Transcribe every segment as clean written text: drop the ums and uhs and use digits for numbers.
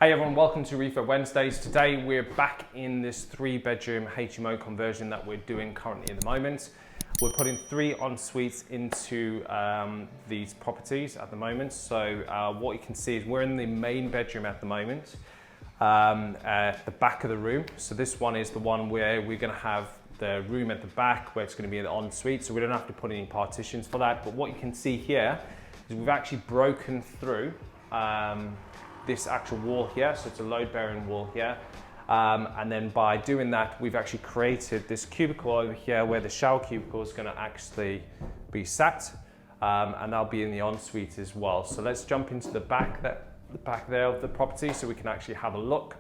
Hey everyone, welcome to Refurb Wednesdays. Today we're back in this 3-bedroom HMO conversion that we're doing currently at the moment. We're putting 3 en-suites into these properties at the moment. So what you can see is we're in the main bedroom at the moment, at the back of the room. So this one is the one where we're going to have the room at the back where it's going to be an en-suite. So we don't have to put any partitions for that. But what you can see here is we've actually broken through this actual wall here, so it's a load-bearing wall here, and then by doing that we've actually created this cubicle over here where the shower cubicle is going to actually be sat, and that'll be in the ensuite as well. So let's jump into the back there of the property so we can actually have a look.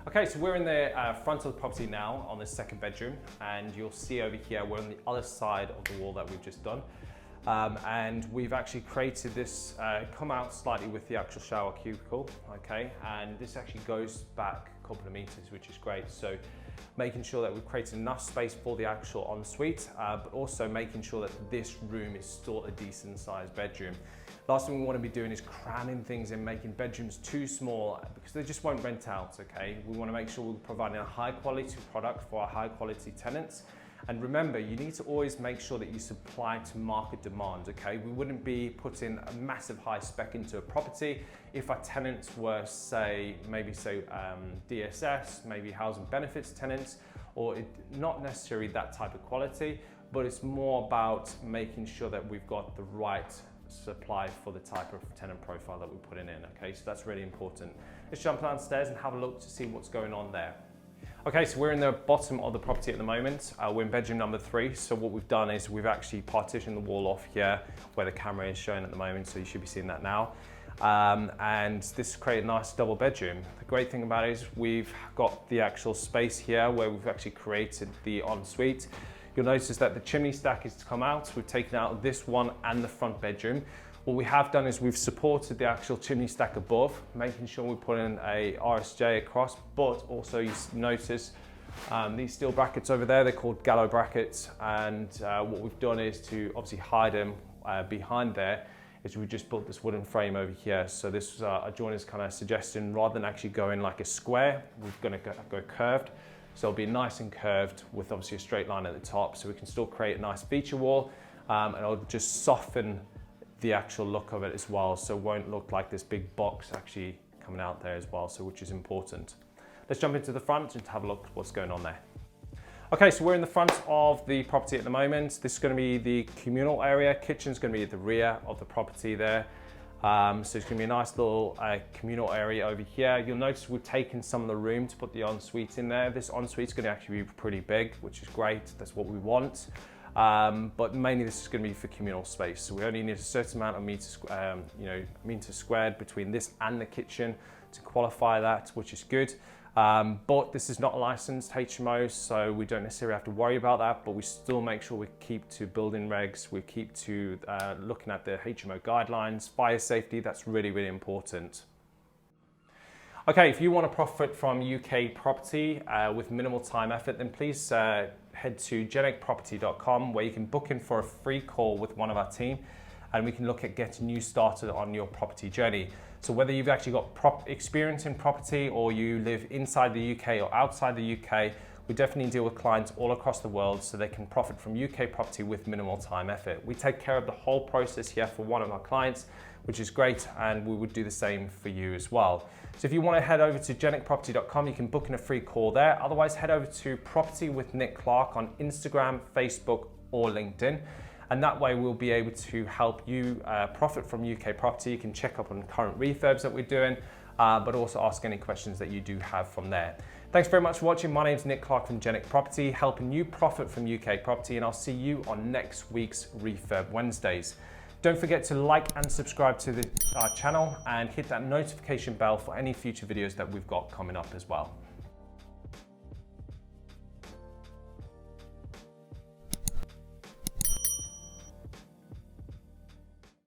Okay, so we're in the front of the property now on the 2nd bedroom, and you'll see over here we're on the other side of the wall that we've just done. And we've actually created this, come out slightly with the actual shower cubicle, okay? And this actually goes back a couple of meters, which is great. So making sure that we've created enough space for the actual ensuite, but also making sure that this room is still a decent sized bedroom. Last thing we want to be doing is cramming things in, making bedrooms too small because they just won't rent out, okay? We want to make sure we're providing a high quality product for our high quality tenants. And remember, you need to always make sure that you supply to market demand, okay? We wouldn't be putting a massive high spec into a property if our tenants were, maybe DSS, maybe housing benefits tenants, or not necessarily that type of quality, but it's more about making sure that we've got the right supply for the type of tenant profile that we're putting in, okay? So that's really important. Let's jump downstairs and have a look to see what's going on there. Okay, so we're in the bottom of the property at the moment. We're in bedroom number 3. So what we've done is we've actually partitioned the wall off here where the camera is showing at the moment. So you should be seeing that now. And this created a nice double bedroom. The great thing about it is we've got the actual space here where we've actually created the ensuite. You'll notice that the chimney stack is to come out. We've taken out this one and the front bedroom. What we have done is we've supported the actual chimney stack above, making sure we put in a RSJ across, but also you notice these steel brackets over there, they're called gallows brackets. And what we've done is to obviously hide them behind there, is we just built this wooden frame over here. So this a joiner's kind of suggestion, rather than actually going like a square, we're gonna go curved. So it'll be nice and curved with obviously a straight line at the top, so we can still create a nice feature wall, and it'll just soften the actual look of it as well, so it won't look like this big box actually coming out there as well, so which is important. Let's jump into the front and have a look at what's going on there. Okay, so we're in the front of the property at the moment. This is going to be the communal area. Kitchen's going to be at the rear of the property there. So it's going to be a nice little communal area over here. You'll notice we've taken some of the room to put the ensuite in there. This ensuite is going to actually be pretty big, which is great. That's what we want. But mainly this is going to be for communal space. So we only need a certain amount of meters squared between this and the kitchen to qualify that, which is good. But this is not a licensed HMO, so we don't necessarily have to worry about that, but we still make sure we keep to building regs, we keep to looking at the HMO guidelines, fire safety, that's really, really important. Okay, if you want to profit from UK property with minimal time effort, then please head to jenicproperty.com where you can book in for a free call with one of our team, and we can look at getting you started on your property journey. So whether you've actually got experience in property or you live inside the UK or outside the UK, we definitely deal with clients all across the world so they can profit from UK property with minimal time effort. We take care of the whole process here for one of our clients, which is great, and we would do the same for you as well. So if you want to head over to jenicproperty.com, you can book in a free call there. Otherwise, head over to Property with Nic Clark on Instagram, Facebook, or LinkedIn. And that way we'll be able to help you profit from UK property. You can check up on current refurbs that we're doing, but also ask any questions that you do have from there. Thanks very much for watching. My name's Nic Clark from Jenic Property, helping you profit from UK property, and I'll see you on next week's Refurb Wednesdays. Don't forget to like and subscribe to our channel and hit that notification bell for any future videos that we've got coming up as well.